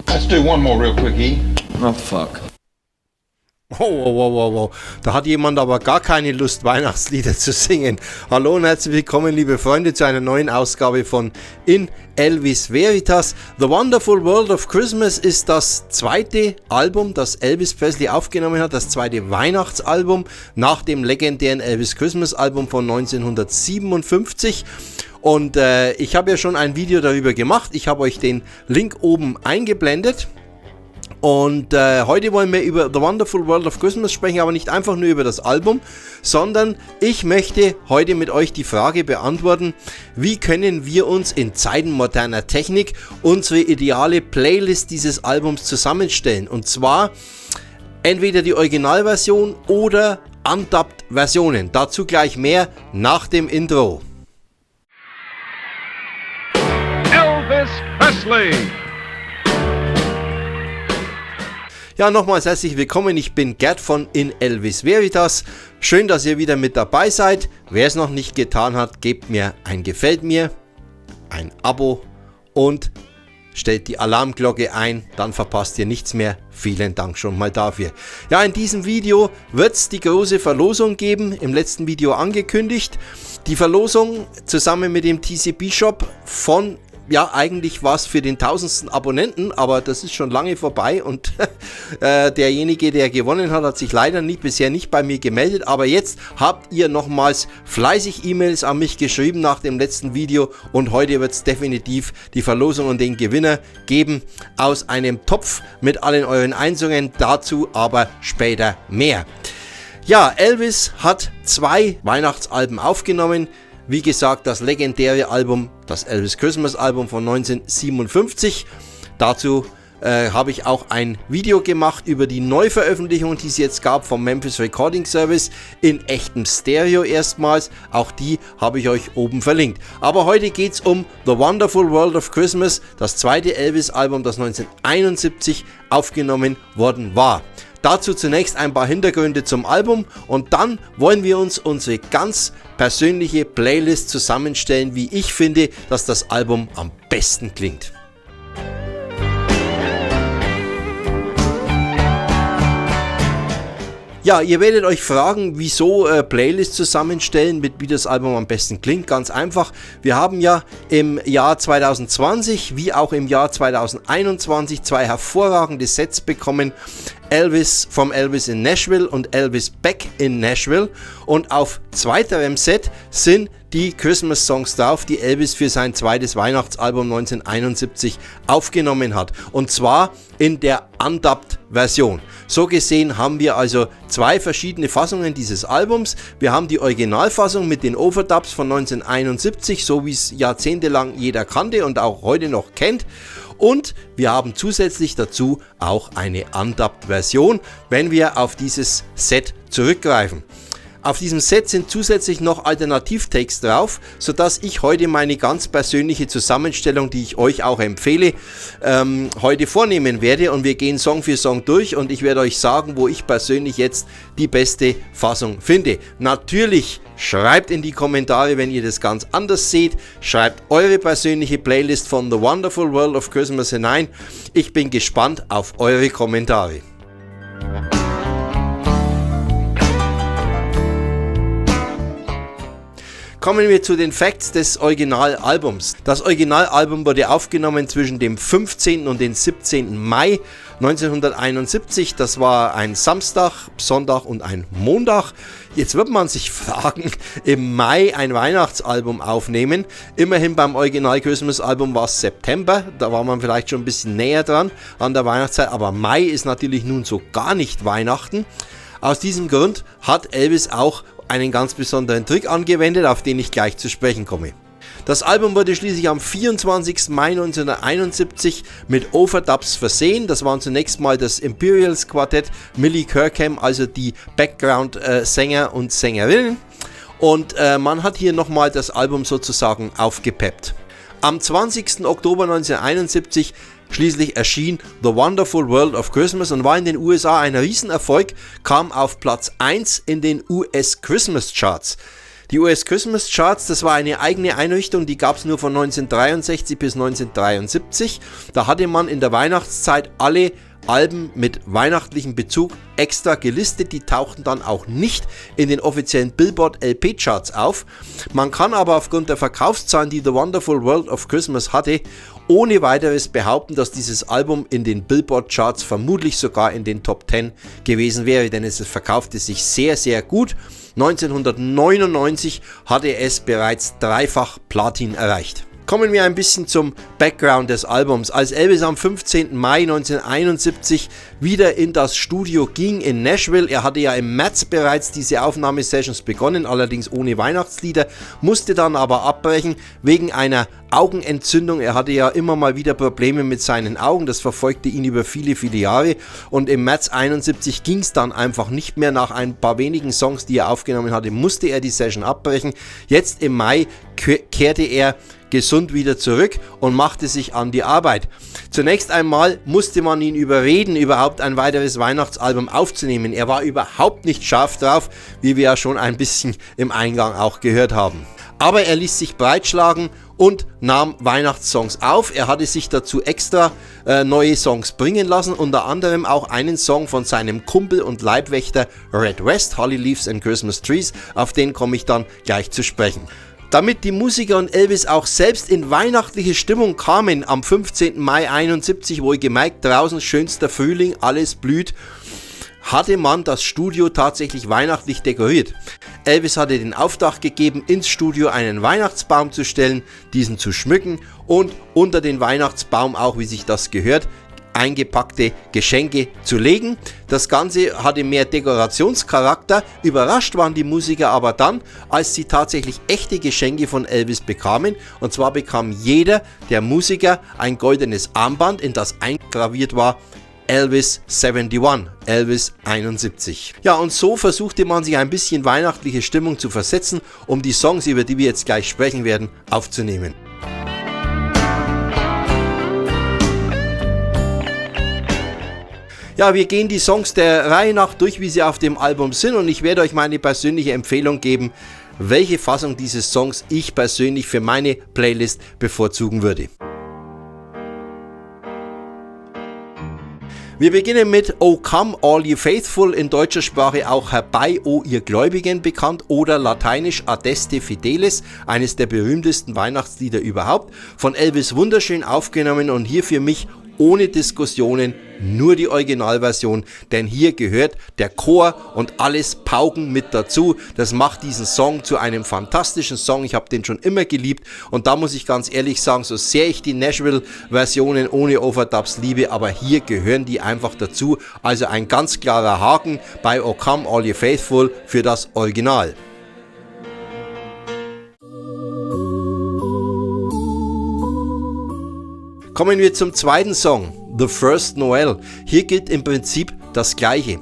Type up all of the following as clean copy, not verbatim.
Let's do one more real quick, E. Oh, fuck. Oh. Da hat jemand aber gar keine Lust, Weihnachtslieder zu singen. Hallo und herzlich willkommen, liebe Freunde, zu einer neuen Ausgabe von In Elvis Veritas. The Wonderful World of Christmas ist das zweite Album, das Elvis Presley aufgenommen hat, das zweite Weihnachtsalbum nach dem legendären Elvis Christmas Album von 1957. Und ich habe ja schon ein Video darüber gemacht. Ich habe euch den Link oben eingeblendet. Und heute wollen wir über The Wonderful World of Christmas sprechen, aber nicht einfach nur über das Album, sondern ich möchte heute mit euch die Frage beantworten, wie können wir uns in Zeiten moderner Technik unsere ideale Playlist dieses Albums zusammenstellen. Und zwar entweder die Originalversion oder Undubbed-Versionen. Dazu gleich mehr nach dem Intro. Elvis Presley. Ja, nochmals herzlich willkommen, ich bin Gerd von In Elvis Veritas. Schön, dass ihr wieder mit dabei seid. Wer es noch nicht getan hat, gebt mir ein Gefällt mir, ein Abo und stellt die Alarmglocke ein, dann verpasst ihr nichts mehr. Vielen Dank schon mal dafür. Ja, in diesem Video wird es die große Verlosung geben, im letzten Video angekündigt. Die Verlosung zusammen mit dem TCP Shop von... Ja, eigentlich war es für den 1000. Abonnenten, aber das ist schon lange vorbei und derjenige, der gewonnen hat, hat sich leider bisher nicht bei mir gemeldet, aber jetzt habt ihr nochmals fleißig E-Mails an mich geschrieben nach dem letzten Video und heute wird es definitiv die Verlosung und den Gewinner geben aus einem Topf mit allen euren Einsendungen, dazu aber später mehr. Ja, Elvis hat 2 Weihnachtsalben aufgenommen. Wie gesagt, das legendäre Album, das Elvis Christmas Album von 1957. Dazu habe ich auch ein Video gemacht über die Neuveröffentlichung, die es jetzt gab vom Memphis Recording Service in echtem Stereo erstmals. Auch die habe ich euch oben verlinkt. Aber heute geht es um The Wonderful World of Christmas, das zweite Elvis Album, das 1971 aufgenommen worden war. Dazu zunächst ein paar Hintergründe zum Album und dann wollen wir uns unsere ganz persönliche Playlist zusammenstellen, wie ich finde, dass das Album am besten klingt. Ja, ihr werdet euch fragen, wieso Playlist zusammenstellen, wie das Album am besten klingt. Ganz einfach, wir haben ja im Jahr 2020 wie auch im Jahr 2021 2 hervorragende Sets bekommen. Elvis in Nashville und Elvis Back in Nashville. Und auf zweiterem Set sind die Christmas Songs drauf, die Elvis für sein zweites Weihnachtsalbum 1971 aufgenommen hat. Und zwar in der Undubbed-Version. So gesehen haben wir also 2 verschiedene Fassungen dieses Albums. Wir haben die Originalfassung mit den Overdubs von 1971, so wie es jahrzehntelang jeder kannte und auch heute noch kennt. Und wir haben zusätzlich dazu auch eine Undubbed-Version, wenn wir auf dieses Set zurückgreifen. Auf diesem Set sind zusätzlich noch Alternativtakes drauf, sodass ich heute meine ganz persönliche Zusammenstellung, die ich euch auch empfehle, heute vornehmen werde. Und wir gehen Song für Song durch und ich werde euch sagen, wo ich persönlich jetzt die beste Fassung finde. Natürlich schreibt in die Kommentare, wenn ihr das ganz anders seht. Schreibt eure persönliche Playlist von The Wonderful World of Christmas hinein. Ich bin gespannt auf eure Kommentare. Kommen wir zu den Facts des Originalalbums. Das Originalalbum wurde aufgenommen zwischen dem 15. und dem 17. Mai 1971. Das war ein Samstag, Sonntag und ein Montag. Jetzt wird man sich fragen, im Mai ein Weihnachtsalbum aufnehmen. Immerhin beim Original Christmas Album war es September. Da war man vielleicht schon ein bisschen näher dran an der Weihnachtszeit. Aber Mai ist natürlich nun so gar nicht Weihnachten. Aus diesem Grund hat Elvis auch einen ganz besonderen Trick angewendet, auf den ich gleich zu sprechen komme. Das Album wurde schließlich am 24. Mai 1971 mit Overdubs versehen. Das waren zunächst mal das Imperials Quartett, Millie Kirkham, also die Background-Sänger und Sängerinnen. Und man hat hier nochmal das Album sozusagen aufgepeppt. Am 20. Oktober 1971 schließlich erschien The Wonderful World of Christmas und war in den USA ein Riesenerfolg, kam auf Platz 1 in den US Christmas Charts. Die US Christmas Charts, das war eine eigene Einrichtung, die gab es nur von 1963 bis 1973. Da hatte man in der Weihnachtszeit alle Alben mit weihnachtlichem Bezug extra gelistet, die tauchten dann auch nicht in den offiziellen Billboard LP Charts auf. Man kann aber aufgrund der Verkaufszahlen, die The Wonderful World of Christmas hatte, ohne weiteres behaupten, dass dieses Album in den Billboard Charts vermutlich sogar in den Top 10 gewesen wäre, denn es verkaufte sich sehr, sehr gut. 1999 hatte es bereits dreifach Platin erreicht. Kommen wir ein bisschen zum Background des Albums. Als Elvis am 15. Mai 1971 wieder in das Studio ging in Nashville, er hatte ja im März bereits diese Aufnahmesessions begonnen, allerdings ohne Weihnachtslieder, musste dann aber abbrechen wegen einer Augenentzündung. Er hatte ja immer mal wieder Probleme mit seinen Augen, das verfolgte ihn über viele, viele Jahre und im März 71 ging es dann einfach nicht mehr. Nach ein paar wenigen Songs, die er aufgenommen hatte, musste er die Session abbrechen. Jetzt im Mai kehrte er gesund wieder zurück und machte sich an die Arbeit. Zunächst einmal musste man ihn überreden, überhaupt ein weiteres Weihnachtsalbum aufzunehmen. Er war überhaupt nicht scharf drauf, wie wir ja schon ein bisschen im Eingang auch gehört haben. Aber er ließ sich breitschlagen und nahm Weihnachtssongs auf. Er hatte sich dazu extra neue Songs bringen lassen, unter anderem auch einen Song von seinem Kumpel und Leibwächter Red West, Holly Leaves and Christmas Trees, auf den komme ich dann gleich zu sprechen. Damit die Musiker und Elvis auch selbst in weihnachtliche Stimmung kamen, am 15. Mai 71, wohlgemerkt draußen schönster Frühling, alles blüht, hatte man das Studio tatsächlich weihnachtlich dekoriert. Elvis hatte den Auftrag gegeben, ins Studio einen Weihnachtsbaum zu stellen, diesen zu schmücken und unter den Weihnachtsbaum auch, wie sich das gehört, eingepackte Geschenke zu legen. Das Ganze hatte mehr Dekorationscharakter. Überrascht waren die Musiker aber dann, als sie tatsächlich echte Geschenke von Elvis bekamen. Und zwar bekam jeder der Musiker ein goldenes Armband, in das eingraviert war Elvis 71, Elvis 71. Ja, und so versuchte man sich ein bisschen weihnachtliche Stimmung zu versetzen, um die Songs, über die wir jetzt gleich sprechen werden, aufzunehmen. Ja, wir gehen die Songs der Reihe nach durch, wie sie auf dem Album sind, und ich werde euch meine persönliche Empfehlung geben, welche Fassung dieses Songs ich persönlich für meine Playlist bevorzugen würde. Wir beginnen mit O Come All Ye Faithful, in deutscher Sprache auch Herbei, O ihr Gläubigen bekannt, oder lateinisch Adeste Fideles, eines der berühmtesten Weihnachtslieder überhaupt, von Elvis wunderschön aufgenommen und hier für mich ohne Diskussionen nur die Originalversion, denn hier gehört der Chor und alles Pauken mit dazu. Das macht diesen Song zu einem fantastischen Song. Ich habe den schon immer geliebt und da muss ich ganz ehrlich sagen, so sehr ich die Nashville-Versionen ohne Overdubs liebe, aber hier gehören die einfach dazu. Also ein ganz klarer Haken bei O Come All Ye Faithful für das Original. Kommen wir zum zweiten Song, The First Noel. Hier gilt im Prinzip das Gleiche.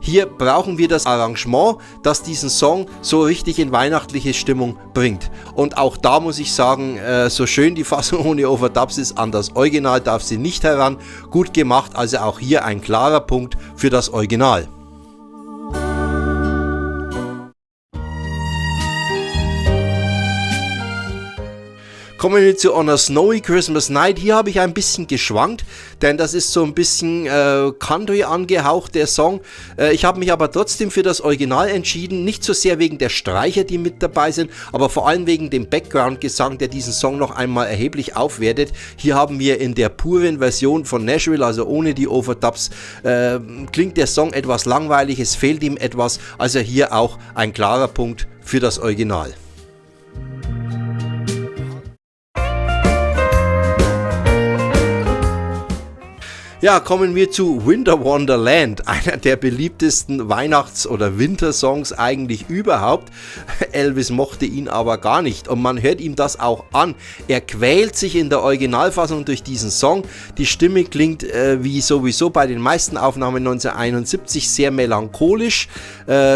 Hier brauchen wir das Arrangement, das diesen Song so richtig in weihnachtliche Stimmung bringt. Und auch da muss ich sagen, so schön die Fassung ohne Overdubs ist, an das Original darf sie nicht heran. Gut gemacht, also auch hier ein klarer Punkt für das Original. Kommen wir zu On a Snowy Christmas Night. Hier habe ich ein bisschen geschwankt, denn das ist so ein bisschen Country angehaucht, der Song. Ich habe mich aber trotzdem für das Original entschieden, nicht so sehr wegen der Streicher, die mit dabei sind, aber vor allem wegen dem Background-Gesang, der diesen Song noch einmal erheblich aufwertet. Hier haben wir in der puren Version von Nashville, also ohne die Overdubs, klingt der Song etwas langweilig, es fehlt ihm etwas, also hier auch ein klarer Punkt für das Original. Ja, kommen wir zu Winter Wonderland, einer der beliebtesten Weihnachts- oder Wintersongs eigentlich überhaupt. Elvis mochte ihn aber gar nicht und man hört ihm das auch an. Er quält sich in der Originalfassung durch diesen Song. Die Stimme klingt wie sowieso bei den meisten Aufnahmen 1971 sehr melancholisch.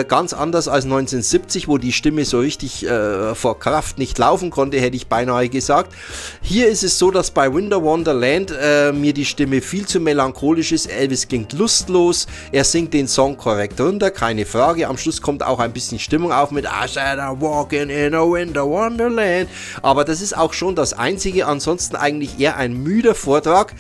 ganz anders als 1970, wo die Stimme so richtig vor Kraft nicht laufen konnte, hätte ich beinahe gesagt. Hier ist es so, dass bei Winter Wonderland mir die Stimme viel zu melancholisch ist. Elvis klingt lustlos, er singt den Song korrekt runter, keine Frage. Am Schluss kommt auch ein bisschen Stimmung auf mit I said I'm walking in a Winter Wonderland. Aber das ist auch schon das Einzige, ansonsten eigentlich eher ein müder Vortrag.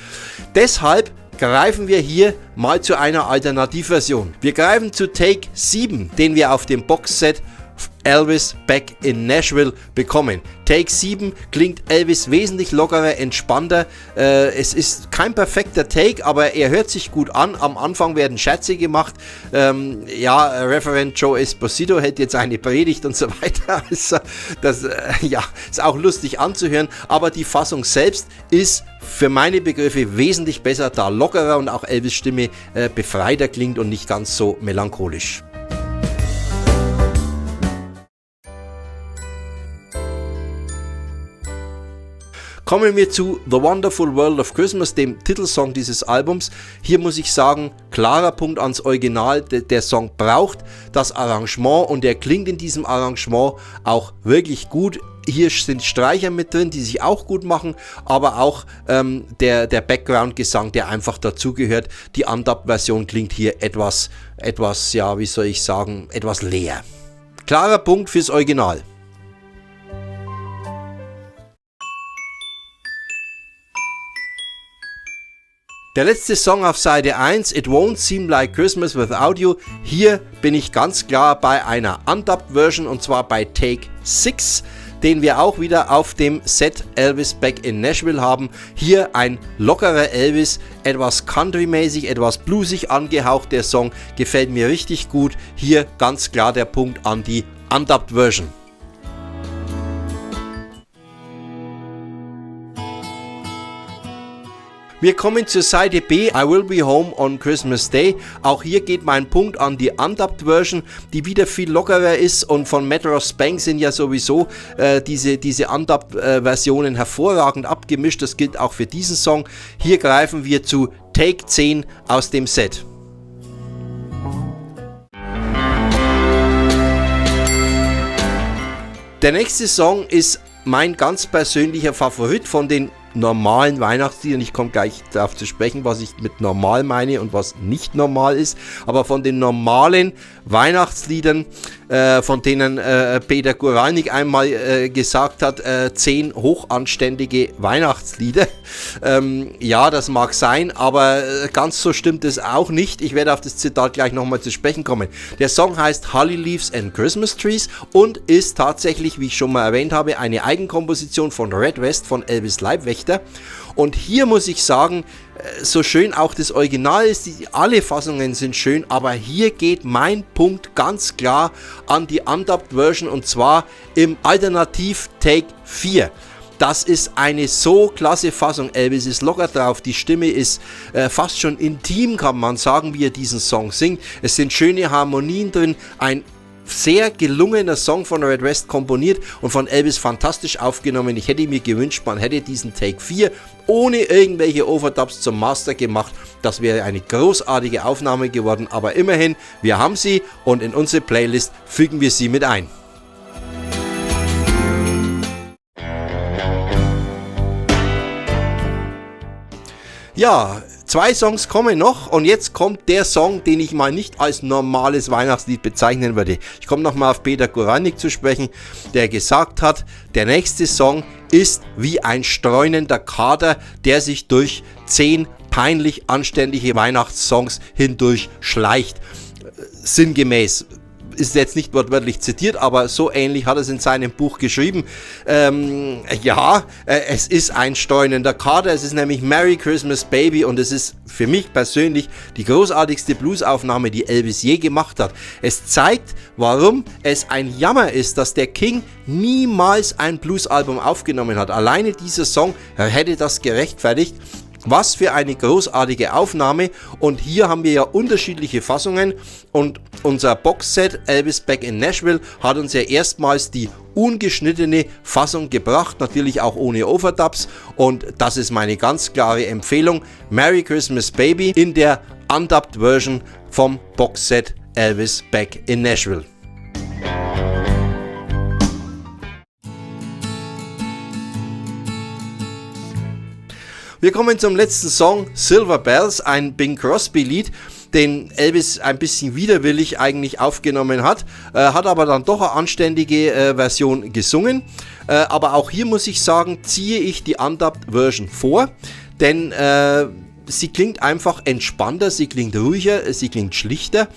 Deshalb greifen wir hier mal zu einer Alternativversion. Wir greifen zu Take 7, den wir auf dem Boxset Elvis Back in Nashville bekommen. Take 7 klingt Elvis wesentlich lockerer, entspannter. Es ist kein perfekter Take, aber er hört sich gut an. Am Anfang werden Scherze gemacht. Reverend Joe Esposito hält jetzt eine Predigt und so weiter. Also, das ist auch lustig anzuhören, aber die Fassung selbst ist für meine Begriffe wesentlich besser, da lockerer und auch Elvis' Stimme befreiter klingt und nicht ganz so melancholisch. Kommen wir zu The Wonderful World of Christmas, dem Titelsong dieses Albums. Hier muss ich sagen, klarer Punkt ans Original. Der Song braucht das Arrangement und er klingt in diesem Arrangement auch wirklich gut. Hier sind Streicher mit drin, die sich auch gut machen, aber auch der Background-Gesang, der einfach dazugehört. Die Undubbed-Version klingt hier etwas leer. Klarer Punkt fürs Original. Der letzte Song auf Seite 1, It Won't Seem Like Christmas Without You. Hier bin ich ganz klar bei einer Undubbed Version und zwar bei Take 6, den wir auch wieder auf dem Set Elvis Back in Nashville haben. Hier ein lockerer Elvis, etwas countrymäßig, etwas bluesig angehaucht. Der Song gefällt mir richtig gut. Hier ganz klar der Punkt an die Undubbed Version. Wir kommen zur Seite B, I Will Be Home on Christmas Day. Auch hier geht mein Punkt an die Undubbed Version, die wieder viel lockerer ist und von Matter of Spank sind ja sowieso diese Undubbed Versionen hervorragend abgemischt. Das gilt auch für diesen Song. Hier greifen wir zu Take 10 aus dem Set. Der nächste Song ist mein ganz persönlicher Favorit von den normalen Weihnachtsliedern. Ich komme gleich darauf zu sprechen, was ich mit normal meine und was nicht normal ist. Aber von den normalen Weihnachtsliedern, von denen Peter Guralnick einmal gesagt hat, 10 hochanständige Weihnachtslieder. Ja, das mag sein, aber ganz so stimmt es auch nicht. Ich werde auf das Zitat gleich nochmal zu sprechen kommen. Der Song heißt Holly Leaves and Christmas Trees und ist tatsächlich, wie ich schon mal erwähnt habe, eine Eigenkomposition von Red West, von Elvis Leibwächter. Und hier muss ich sagen, so schön auch das Original ist, alle Fassungen sind schön, aber hier geht mein Punkt ganz klar an die Undubbed Version und zwar im Alternativ Take 4. Das ist eine so klasse Fassung. Elvis ist locker drauf, die Stimme ist fast schon intim, kann man sagen, wie er diesen Song singt. Es sind schöne Harmonien drin, ein sehr gelungener Song von Red West komponiert und von Elvis fantastisch aufgenommen. Ich hätte mir gewünscht, man hätte diesen Take 4 ohne irgendwelche Overdubs zum Master gemacht. Das wäre eine großartige Aufnahme geworden, aber immerhin, wir haben sie und in unsere Playlist fügen wir sie mit ein. Ja, 2 Songs kommen noch und jetzt kommt der Song, den ich mal nicht als normales Weihnachtslied bezeichnen würde. Ich komme nochmal auf Peter Guralnick zu sprechen, der gesagt hat, der nächste Song ist wie ein streunender Kater, der sich durch 10 peinlich anständige Weihnachtssongs hindurch schleicht. Sinngemäß. Ist jetzt nicht wortwörtlich zitiert, aber so ähnlich hat er es in seinem Buch geschrieben. Es ist ein streunender Kater, es ist nämlich Merry Christmas Baby und es ist für mich persönlich die großartigste Bluesaufnahme, die Elvis je gemacht hat. Es zeigt, warum es ein Jammer ist, dass der King niemals ein Bluesalbum aufgenommen hat. Alleine dieser Song hätte das gerechtfertigt. Was für eine großartige Aufnahme und hier haben wir ja unterschiedliche Fassungen und unser Boxset Elvis Back in Nashville hat uns ja erstmals die ungeschnittene Fassung gebracht, natürlich auch ohne Overdubs und das ist meine ganz klare Empfehlung. Merry Christmas Baby in der Undubbed Version vom Boxset Elvis Back in Nashville. Wir kommen zum letzten Song, Silver Bells, ein Bing Crosby-Lied, den Elvis ein bisschen widerwillig eigentlich aufgenommen hat, hat aber dann doch eine anständige Version gesungen. Aber auch hier muss ich sagen, ziehe ich die Undubbed-Version vor, denn sie klingt einfach entspannter, sie klingt ruhiger, sie klingt schlichter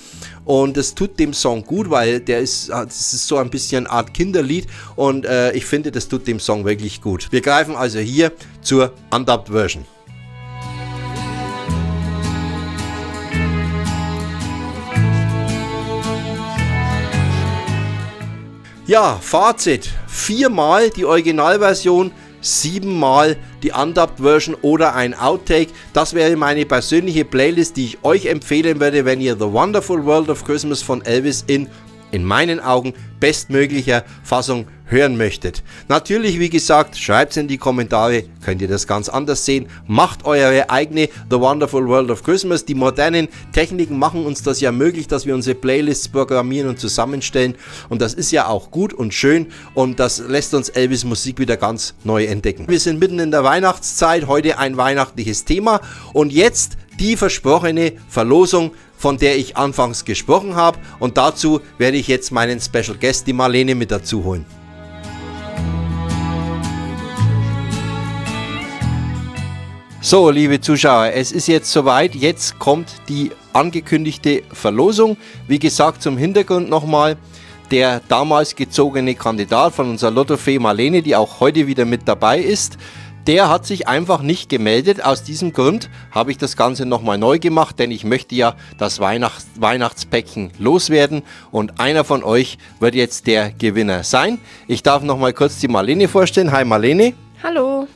und es tut dem Song gut, weil das ist so ein bisschen eine Art Kinderlied und ich finde, das tut dem Song wirklich gut. Wir greifen also hier zur Undubbed Version. Ja, Fazit, 4-mal die Originalversion, 7-mal die Undubbed-Version oder ein Outtake. Das wäre meine persönliche Playlist, die ich euch empfehlen würde, wenn ihr The Wonderful World of Christmas von Elvis in meinen Augen bestmöglicher Fassung hören möchtet. Natürlich, wie gesagt, schreibt es in die Kommentare, könnt ihr das ganz anders sehen. Macht eure eigene The Wonderful World of Christmas. Die modernen Techniken machen uns das ja möglich, dass wir unsere Playlists programmieren und zusammenstellen. Und das ist ja auch gut und schön und das lässt uns Elvis Musik wieder ganz neu entdecken. Wir sind mitten in der Weihnachtszeit, heute ein weihnachtliches Thema und jetzt die versprochene Verlosung, von der ich anfangs gesprochen habe, und dazu werde ich jetzt meinen Special Guest, die Marlene, mit dazu holen. So, liebe Zuschauer, es ist jetzt soweit, jetzt kommt die angekündigte Verlosung. Wie gesagt, zum Hintergrund nochmal, der damals gezogene Kandidat von unserer Lottofee Marlene, die auch heute wieder mit dabei ist, der hat sich einfach nicht gemeldet. Aus diesem Grund habe ich das Ganze nochmal neu gemacht, denn ich möchte ja das Weihnachtspäckchen loswerden und einer von euch wird jetzt der Gewinner sein. Ich darf nochmal kurz die Marlene vorstellen. Hi Marlene. Hallo.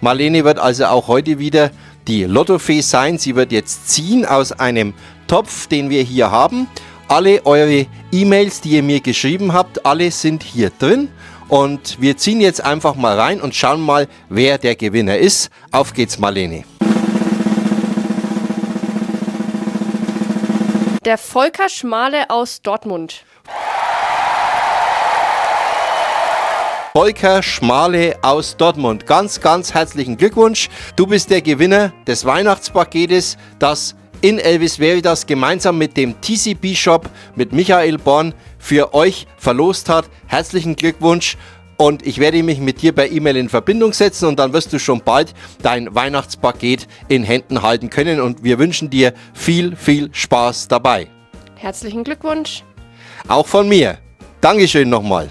Marlene wird also auch heute wieder die Lottofee sein. Sie wird jetzt ziehen aus einem Topf, den wir hier haben. Alle eure E-Mails, die ihr mir geschrieben habt, alle sind hier drin. Und wir ziehen jetzt einfach mal rein und schauen mal, wer der Gewinner ist. Auf geht's, Marlene. Der Volker Schmale aus Dortmund. Volker Schmale aus Dortmund. Ganz, ganz herzlichen Glückwunsch. Du bist der Gewinner des Weihnachtspaketes, das in Elvis Veritas gemeinsam mit dem TCB Shop mit Michael Born für euch verlost hat. Herzlichen Glückwunsch und ich werde mich mit dir per E-Mail in Verbindung setzen und dann wirst du schon bald dein Weihnachtspaket in Händen halten können und wir wünschen dir viel, viel Spaß dabei. Herzlichen Glückwunsch. Auch von mir. Dankeschön nochmal.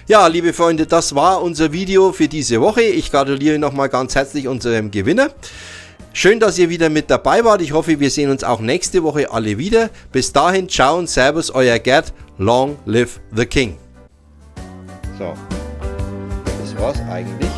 Ja, liebe Freunde, das war unser Video für diese Woche. Ich gratuliere nochmal ganz herzlich unserem Gewinner. Schön, dass ihr wieder mit dabei wart. Ich hoffe, wir sehen uns auch nächste Woche alle wieder. Bis dahin, ciao und servus, euer Gerd. Long live the King. So, das war's eigentlich.